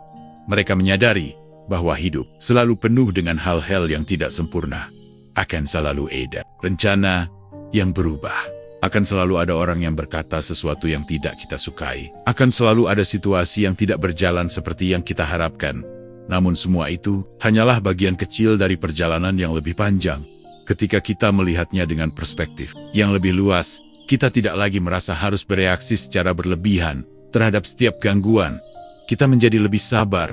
A: Mereka menyadari bahwa hidup selalu penuh dengan hal-hal yang tidak sempurna. Akan selalu ada rencana yang berubah. Akan selalu ada orang yang berkata sesuatu yang tidak kita sukai. Akan selalu ada situasi yang tidak berjalan seperti yang kita harapkan. Namun semua itu hanyalah bagian kecil dari perjalanan yang lebih panjang. Ketika kita melihatnya dengan perspektif yang lebih luas, kita tidak lagi merasa harus bereaksi secara berlebihan terhadap setiap gangguan. Kita menjadi lebih sabar,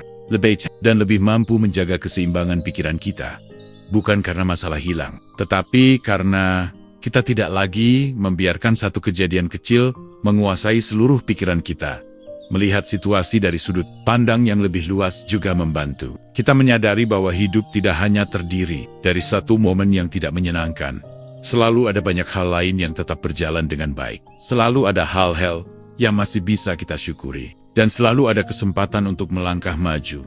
A: dan lebih mampu menjaga keseimbangan pikiran kita. Bukan karena masalah hilang, tetapi karena kita tidak lagi membiarkan satu kejadian kecil menguasai seluruh pikiran kita. Melihat situasi dari sudut pandang yang lebih luas juga membantu. Kita menyadari bahwa hidup tidak hanya terdiri dari satu momen yang tidak menyenangkan. Selalu ada banyak hal lain yang tetap berjalan dengan baik. Selalu ada hal-hal yang masih bisa kita syukuri. Dan selalu ada kesempatan untuk melangkah maju.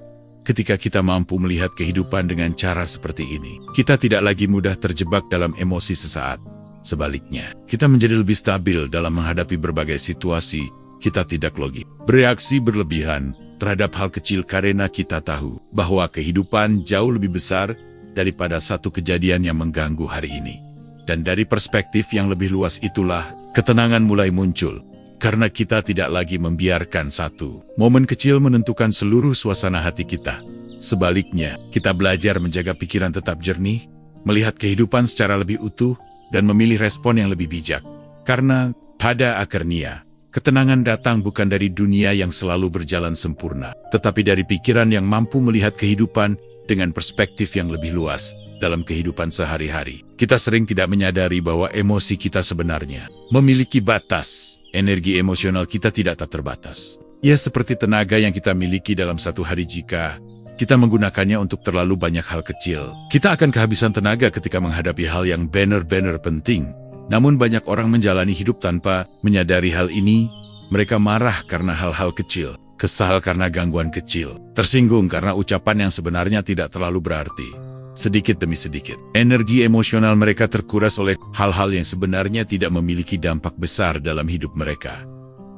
A: Ketika kita mampu melihat kehidupan dengan cara seperti ini, kita tidak lagi mudah terjebak dalam emosi sesaat. Sebaliknya, kita menjadi lebih stabil dalam menghadapi berbagai situasi. Kita tidak lagi bereaksi berlebihan terhadap hal kecil karena kita tahu bahwa kehidupan jauh lebih besar daripada satu kejadian yang mengganggu hari ini. Dan dari perspektif yang lebih luas itulah, ketenangan mulai muncul. Karena kita tidak lagi membiarkan satu momen kecil menentukan seluruh suasana hati kita. Sebaliknya, kita belajar menjaga pikiran tetap jernih, melihat kehidupan secara lebih utuh, dan memilih respon yang lebih bijak. Karena pada akhirnya, ketenangan datang bukan dari dunia yang selalu berjalan sempurna, tetapi dari pikiran yang mampu melihat kehidupan dengan perspektif yang lebih luas dalam kehidupan sehari-hari. Kita sering tidak menyadari bahwa emosi kita sebenarnya memiliki batas. Energi emosional kita tidak tak terbatas. Ia seperti tenaga yang kita miliki dalam satu hari jika kita menggunakannya untuk terlalu banyak hal kecil. Kita akan kehabisan tenaga ketika menghadapi hal yang benar-benar penting. Namun banyak orang menjalani hidup tanpa menyadari hal ini. Mereka marah karena hal-hal kecil, kesal karena gangguan kecil, tersinggung karena ucapan yang sebenarnya tidak terlalu berarti. Sedikit demi sedikit, energi emosional mereka terkuras oleh hal-hal yang sebenarnya tidak memiliki dampak besar dalam hidup mereka.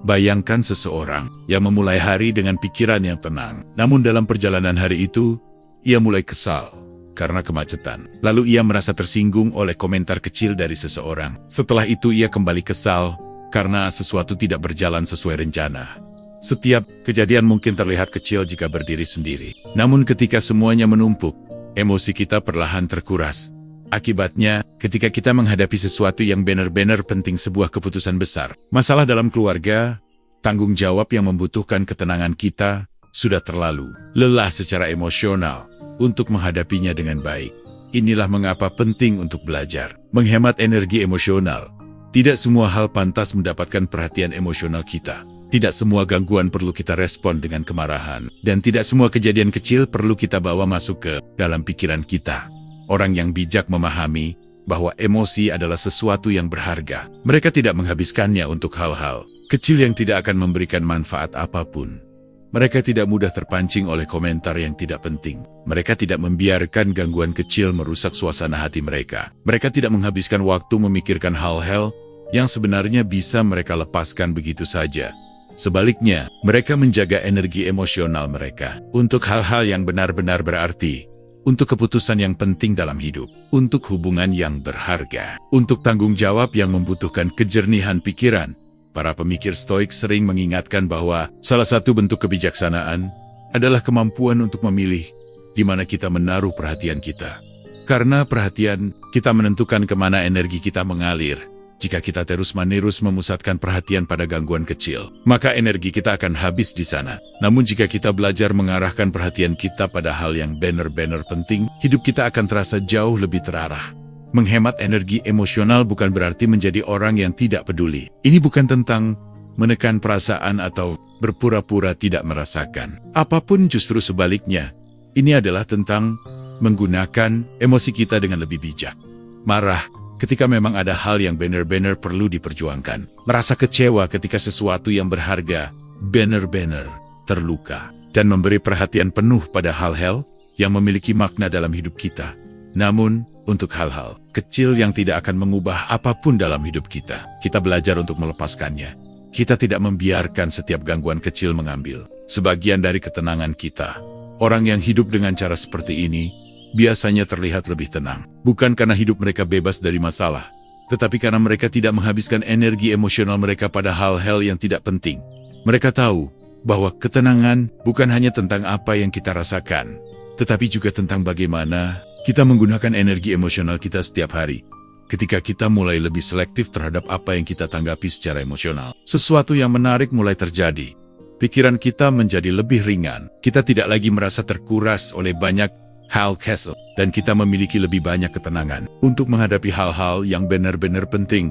A: Bayangkan seseorang yang memulai hari dengan pikiran yang tenang, namun dalam perjalanan hari itu, ia mulai kesal karena kemacetan. Lalu ia merasa tersinggung oleh komentar kecil dari seseorang. Setelah itu ia kembali kesal karena sesuatu tidak berjalan sesuai rencana. Setiap kejadian mungkin terlihat kecil jika berdiri sendiri. Namun ketika semuanya menumpuk, emosi kita perlahan terkuras. Akibatnya, ketika kita menghadapi sesuatu yang benar-benar penting, sebuah keputusan besar, masalah dalam keluarga, tanggung jawab yang membutuhkan ketenangan kita, sudah terlalu lelah secara emosional untuk menghadapinya dengan baik. Inilah mengapa penting untuk belajar menghemat energi emosional. Tidak semua hal pantas mendapatkan perhatian emosional kita. Tidak semua gangguan perlu kita respon dengan kemarahan. Dan tidak semua kejadian kecil perlu kita bawa masuk ke dalam pikiran kita. Orang yang bijak memahami bahwa emosi adalah sesuatu yang berharga. Mereka tidak menghabiskannya untuk hal-hal kecil yang tidak akan memberikan manfaat apapun. Mereka tidak mudah terpancing oleh komentar yang tidak penting. Mereka tidak membiarkan gangguan kecil merusak suasana hati mereka. Mereka tidak menghabiskan waktu memikirkan hal-hal yang sebenarnya bisa mereka lepaskan begitu saja. Sebaliknya, mereka menjaga energi emosional mereka untuk hal-hal yang benar-benar berarti, untuk keputusan yang penting dalam hidup, untuk hubungan yang berharga, untuk tanggung jawab yang membutuhkan kejernihan pikiran. Para pemikir Stoik sering mengingatkan bahwa salah satu bentuk kebijaksanaan adalah kemampuan untuk memilih di mana kita menaruh perhatian kita. Karena perhatian kita menentukan kemana energi kita mengalir. Jika kita terus-menerus memusatkan perhatian pada gangguan kecil, maka energi kita akan habis di sana. Namun jika kita belajar mengarahkan perhatian kita pada hal yang benar-benar penting, hidup kita akan terasa jauh lebih terarah. Menghemat energi emosional bukan berarti menjadi orang yang tidak peduli. Ini bukan tentang menekan perasaan atau berpura-pura tidak merasakan apapun, justru sebaliknya. Ini adalah tentang menggunakan emosi kita dengan lebih bijak. Marah ketika memang ada hal yang benar-benar perlu diperjuangkan. Merasa kecewa ketika sesuatu yang berharga benar-benar terluka. Dan memberi perhatian penuh pada hal-hal yang memiliki makna dalam hidup kita. Namun, untuk hal-hal kecil yang tidak akan mengubah apapun dalam hidup kita, kita belajar untuk melepaskannya. Kita tidak membiarkan setiap gangguan kecil mengambil sebagian dari ketenangan kita. Orang yang hidup dengan cara seperti ini biasanya terlihat lebih tenang. Bukan karena hidup mereka bebas dari masalah, tetapi karena mereka tidak menghabiskan energi emosional mereka pada hal-hal yang tidak penting. Mereka tahu bahwa ketenangan bukan hanya tentang apa yang kita rasakan, tetapi juga tentang bagaimana kita menggunakan energi emosional kita setiap hari. Ketika kita mulai lebih selektif terhadap apa yang kita tanggapi secara emosional, sesuatu yang menarik mulai terjadi. Pikiran kita menjadi lebih ringan. Kita tidak lagi merasa terkuras oleh banyak hal kecil, dan kita memiliki lebih banyak ketenangan untuk menghadapi hal-hal yang benar-benar penting.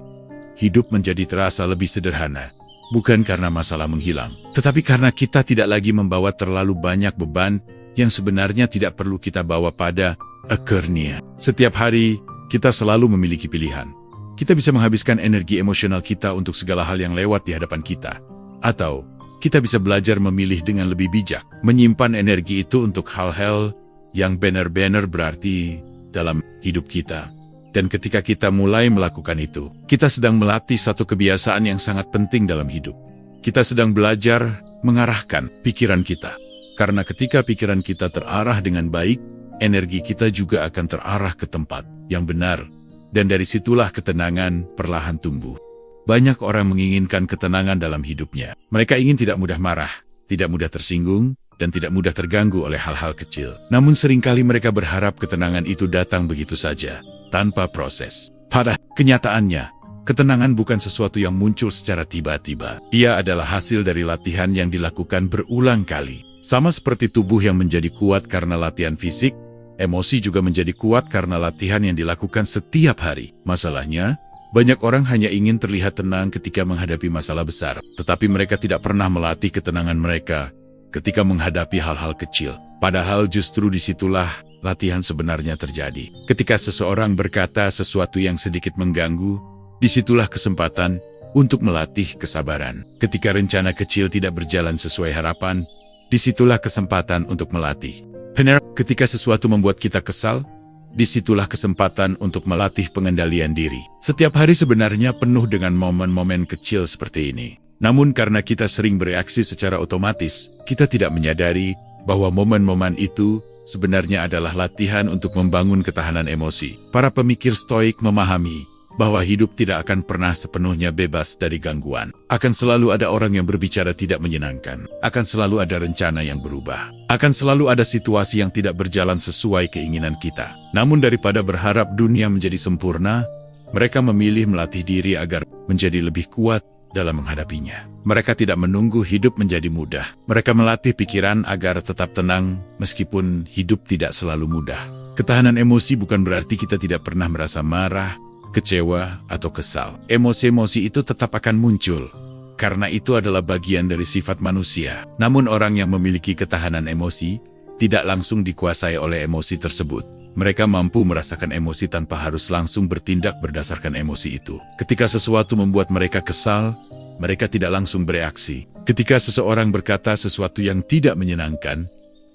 A: Hidup menjadi terasa lebih sederhana, bukan karena masalah menghilang, tetapi karena kita tidak lagi membawa terlalu banyak beban yang sebenarnya tidak perlu kita bawa pada akhirnya. Setiap hari, kita selalu memiliki pilihan. Kita bisa menghabiskan energi emosional kita untuk segala hal yang lewat di hadapan kita, atau kita bisa belajar memilih dengan lebih bijak, menyimpan energi itu untuk hal-hal yang benar-benar berarti dalam hidup kita. Dan ketika kita mulai melakukan itu, kita sedang melatih satu kebiasaan yang sangat penting dalam hidup. Kita sedang belajar mengarahkan pikiran kita. Karena ketika pikiran kita terarah dengan baik, energi kita juga akan terarah ke tempat yang benar. Dan dari situlah ketenangan perlahan tumbuh. Banyak orang menginginkan ketenangan dalam hidupnya. Mereka ingin tidak mudah marah, tidak mudah tersinggung, dan tidak mudah terganggu oleh hal-hal kecil. Namun seringkali mereka berharap ketenangan itu datang begitu saja, tanpa proses. Pada kenyataannya, ketenangan bukan sesuatu yang muncul secara tiba-tiba. Ia adalah hasil dari latihan yang dilakukan berulang kali. Sama seperti tubuh yang menjadi kuat karena latihan fisik, emosi juga menjadi kuat karena latihan yang dilakukan setiap hari. Masalahnya, banyak orang hanya ingin terlihat tenang ketika menghadapi masalah besar, tetapi mereka tidak pernah melatih ketenangan mereka ketika menghadapi hal-hal kecil. Padahal justru disitulah latihan sebenarnya terjadi. Ketika seseorang berkata sesuatu yang sedikit mengganggu, disitulah kesempatan untuk melatih kesabaran. Ketika rencana kecil tidak berjalan sesuai harapan, disitulah kesempatan untuk melatih. Benar, ketika sesuatu membuat kita kesal, disitulah kesempatan untuk melatih pengendalian diri. Setiap hari sebenarnya penuh dengan momen-momen kecil seperti ini. Namun karena kita sering bereaksi secara otomatis, kita tidak menyadari bahwa momen-momen itu sebenarnya adalah latihan untuk membangun ketahanan emosi. Para pemikir Stoik memahami bahwa hidup tidak akan pernah sepenuhnya bebas dari gangguan. Akan selalu ada orang yang berbicara tidak menyenangkan. Akan selalu ada rencana yang berubah. Akan selalu ada situasi yang tidak berjalan sesuai keinginan kita. Namun daripada berharap dunia menjadi sempurna, mereka memilih melatih diri agar menjadi lebih kuat dalam menghadapinya. Mereka tidak menunggu hidup menjadi mudah. Mereka melatih pikiran agar tetap tenang meskipun hidup tidak selalu mudah. Ketahanan emosi bukan berarti kita tidak pernah merasa marah, kecewa, atau kesal. Emosi-emosi itu tetap akan muncul, karena itu adalah bagian dari sifat manusia. Namun orang yang memiliki ketahanan emosi tidak langsung dikuasai oleh emosi tersebut. Mereka mampu merasakan emosi tanpa harus langsung bertindak berdasarkan emosi itu. Ketika sesuatu membuat mereka kesal, mereka tidak langsung bereaksi. Ketika seseorang berkata sesuatu yang tidak menyenangkan,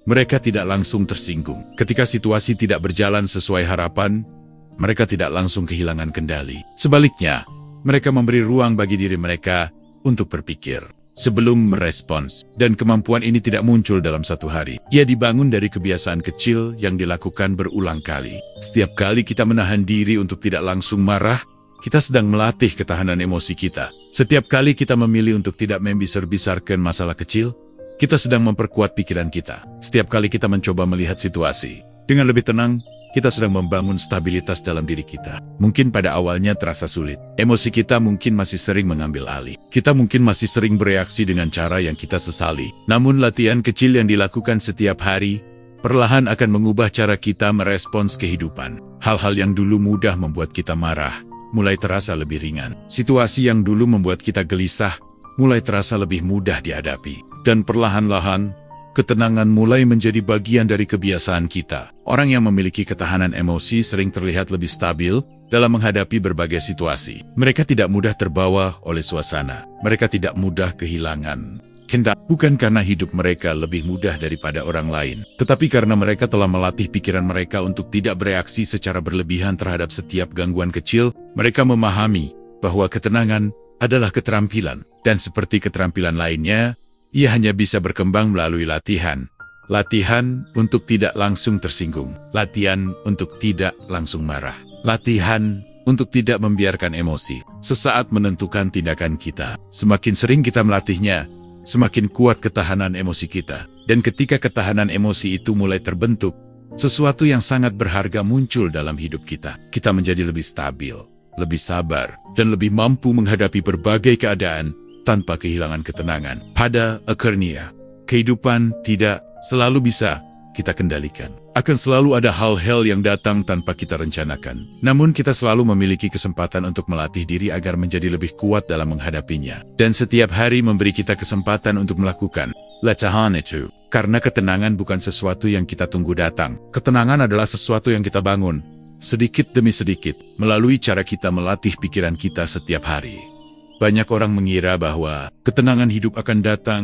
A: mereka tidak langsung tersinggung. Ketika situasi tidak berjalan sesuai harapan, mereka tidak langsung kehilangan kendali. Sebaliknya, mereka memberi ruang bagi diri mereka untuk berpikir sebelum merespons. Dan kemampuan ini tidak muncul dalam satu hari. Ia dibangun dari kebiasaan kecil yang dilakukan berulang kali. Setiap kali kita menahan diri untuk tidak langsung marah, kita sedang melatih ketahanan emosi kita. Setiap kali kita memilih untuk tidak membesar-besarkan masalah kecil, kita sedang memperkuat pikiran kita. Setiap kali kita mencoba melihat situasi dengan lebih tenang, kita sedang membangun stabilitas dalam diri kita. Mungkin pada awalnya terasa sulit. Emosi kita mungkin masih sering mengambil alih. Kita mungkin masih sering bereaksi dengan cara yang kita sesali. Namun latihan kecil yang dilakukan setiap hari, perlahan akan mengubah cara kita merespons kehidupan. Hal-hal yang dulu mudah membuat kita marah, mulai terasa lebih ringan. Situasi yang dulu membuat kita gelisah, mulai terasa lebih mudah dihadapi. Dan perlahan-lahan, ketenangan mulai menjadi bagian dari kebiasaan kita. Orang yang memiliki ketahanan emosi sering terlihat lebih stabil dalam menghadapi berbagai situasi. Mereka tidak mudah terbawa oleh suasana. Mereka tidak mudah kehilangan kendali. Bukan karena hidup mereka lebih mudah daripada orang lain, tetapi karena mereka telah melatih pikiran mereka untuk tidak bereaksi secara berlebihan terhadap setiap gangguan kecil. Mereka memahami bahwa ketenangan adalah keterampilan, dan seperti keterampilan lainnya, ia hanya bisa berkembang melalui latihan. Latihan untuk tidak langsung tersinggung. Latihan untuk tidak langsung marah. Latihan untuk tidak membiarkan emosi sesaat menentukan tindakan kita. Semakin sering kita melatihnya, semakin kuat ketahanan emosi kita. Dan ketika ketahanan emosi itu mulai terbentuk, sesuatu yang sangat berharga muncul dalam hidup kita. Kita menjadi lebih stabil, lebih sabar, dan lebih mampu menghadapi berbagai keadaan tanpa kehilangan ketenangan. Pada akhirnya, kehidupan tidak selalu bisa kita kendalikan. Akan selalu ada hal-hal yang datang tanpa kita rencanakan. Namun kita selalu memiliki kesempatan untuk melatih diri agar menjadi lebih kuat dalam menghadapinya. Dan setiap hari memberi kita kesempatan untuk melakukan latihan itu. Karena ketenangan bukan sesuatu yang kita tunggu datang. Ketenangan adalah sesuatu yang kita bangun, sedikit demi sedikit, melalui cara kita melatih pikiran kita setiap hari. Banyak orang mengira bahwa ketenangan hidup akan datang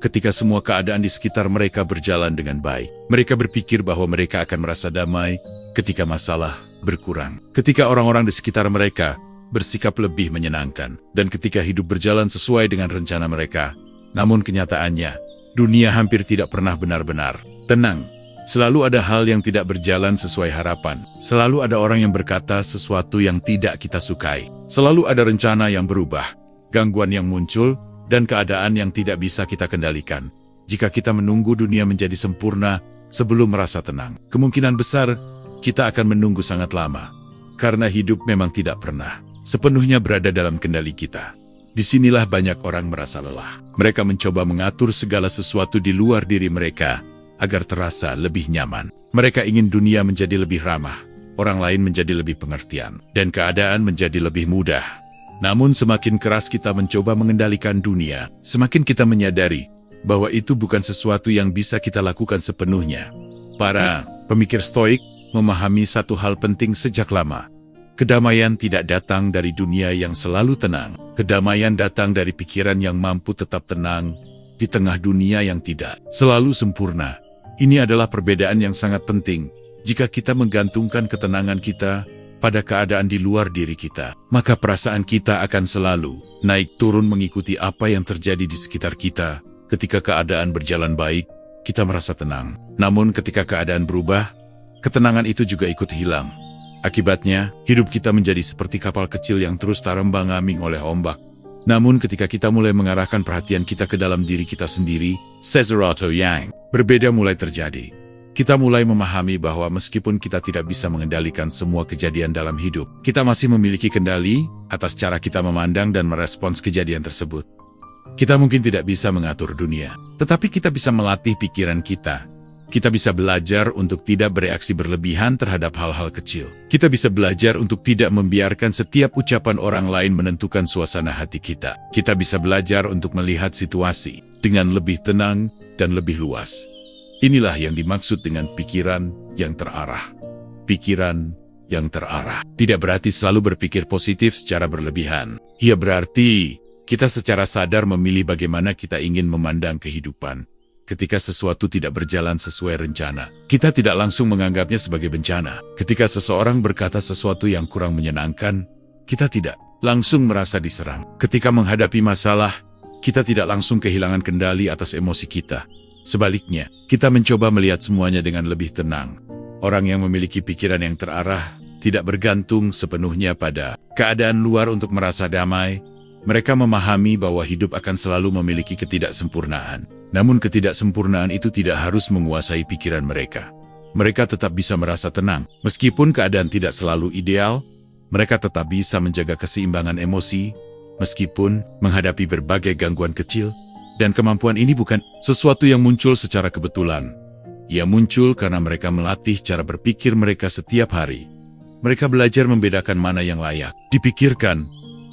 A: ketika semua keadaan di sekitar mereka berjalan dengan baik. Mereka berpikir bahwa mereka akan merasa damai ketika masalah berkurang. Ketika orang-orang di sekitar mereka bersikap lebih menyenangkan. Dan ketika hidup berjalan sesuai dengan rencana mereka. Namun kenyataannya, dunia hampir tidak pernah benar-benar tenang. Selalu ada hal yang tidak berjalan sesuai harapan. Selalu ada orang yang berkata sesuatu yang tidak kita sukai. Selalu ada rencana yang berubah, gangguan yang muncul, dan keadaan yang tidak bisa kita kendalikan. Jika kita menunggu dunia menjadi sempurna sebelum merasa tenang, kemungkinan besar kita akan menunggu sangat lama. Karena hidup memang tidak pernah sepenuhnya berada dalam kendali kita. Disinilah banyak orang merasa lelah. Mereka mencoba mengatur segala sesuatu di luar diri mereka agar terasa lebih nyaman. Mereka ingin dunia menjadi lebih ramah, orang lain menjadi lebih pengertian, dan keadaan menjadi lebih mudah. Namun semakin keras kita mencoba mengendalikan dunia, semakin kita menyadari bahwa itu bukan sesuatu yang bisa kita lakukan sepenuhnya. Para pemikir Stoik memahami satu hal penting sejak lama. Kedamaian tidak datang dari dunia yang selalu tenang. Kedamaian datang dari pikiran yang mampu tetap tenang di tengah dunia yang tidak selalu sempurna. Ini adalah perbedaan yang sangat penting. Jika kita menggantungkan ketenangan kita pada keadaan di luar diri kita, maka perasaan kita akan selalu naik turun mengikuti apa yang terjadi di sekitar kita. Ketika keadaan berjalan baik, kita merasa tenang. Namun ketika keadaan berubah, ketenangan itu juga ikut hilang. Akibatnya, hidup kita menjadi seperti kapal kecil yang terus terembang-ambing oleh ombak. Namun ketika kita mulai mengarahkan perhatian kita ke dalam diri kita sendiri, sesuatu yang berbeda mulai terjadi. Kita mulai memahami bahwa meskipun kita tidak bisa mengendalikan semua kejadian dalam hidup, kita masih memiliki kendali atas cara kita memandang dan merespons kejadian tersebut. Kita mungkin tidak bisa mengatur dunia, tetapi kita bisa melatih pikiran kita. Kita bisa belajar untuk tidak bereaksi berlebihan terhadap hal-hal kecil. Kita bisa belajar untuk tidak membiarkan setiap ucapan orang lain menentukan suasana hati kita. Kita bisa belajar untuk melihat situasi dengan lebih tenang dan lebih luas. Inilah yang dimaksud dengan pikiran yang terarah. Pikiran yang terarah tidak berarti selalu berpikir positif secara berlebihan. Ia berarti kita secara sadar memilih bagaimana kita ingin memandang kehidupan. Ketika sesuatu tidak berjalan sesuai rencana, kita tidak langsung menganggapnya sebagai bencana. Ketika seseorang berkata sesuatu yang kurang menyenangkan, kita tidak langsung merasa diserang. Ketika menghadapi masalah, kita tidak langsung kehilangan kendali atas emosi kita. Sebaliknya, kita mencoba melihat semuanya dengan lebih tenang. Orang yang memiliki pikiran yang terarah tidak bergantung sepenuhnya pada keadaan luar untuk merasa damai. Mereka memahami bahwa hidup akan selalu memiliki ketidaksempurnaan. Namun ketidaksempurnaan itu tidak harus menguasai pikiran mereka. Mereka tetap bisa merasa tenang. Meskipun keadaan tidak selalu ideal, mereka tetap bisa menjaga keseimbangan emosi, meskipun menghadapi berbagai gangguan kecil. Dan kemampuan ini bukan sesuatu yang muncul secara kebetulan. Ia muncul karena mereka melatih cara berpikir mereka setiap hari. Mereka belajar membedakan mana yang layak dipikirkan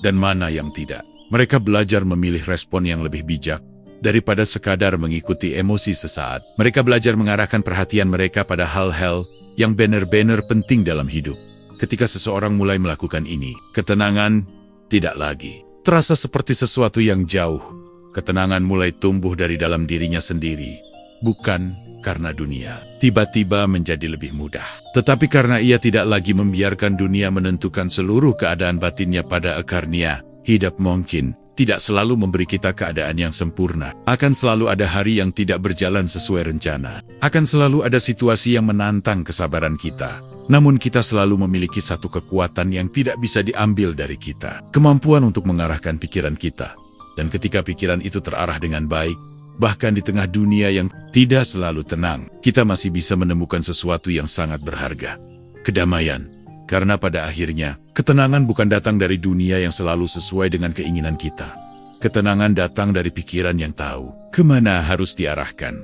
A: dan mana yang tidak. Mereka belajar memilih respon yang lebih bijak daripada sekadar mengikuti emosi sesaat. Mereka belajar mengarahkan perhatian mereka pada hal-hal yang benar-benar penting dalam hidup. Ketika seseorang mulai melakukan ini, ketenangan tidak lagi terasa seperti sesuatu yang jauh. Ketenangan mulai tumbuh dari dalam dirinya sendiri, bukan karena dunia tiba-tiba menjadi lebih mudah, tetapi karena ia tidak lagi membiarkan dunia menentukan seluruh keadaan batinnya pada akarnya. Hidup mungkin tidak selalu memberi kita keadaan yang sempurna. Akan selalu ada hari yang tidak berjalan sesuai rencana. Akan selalu ada situasi yang menantang kesabaran kita. Namun kita selalu memiliki satu kekuatan yang tidak bisa diambil dari kita. Kemampuan untuk mengarahkan pikiran kita. Dan ketika pikiran itu terarah dengan baik, bahkan di tengah dunia yang tidak selalu tenang, kita masih bisa menemukan sesuatu yang sangat berharga. Kedamaian. Karena pada akhirnya, ketenangan bukan datang dari dunia yang selalu sesuai dengan keinginan kita. Ketenangan datang dari pikiran yang tahu kemana harus diarahkan.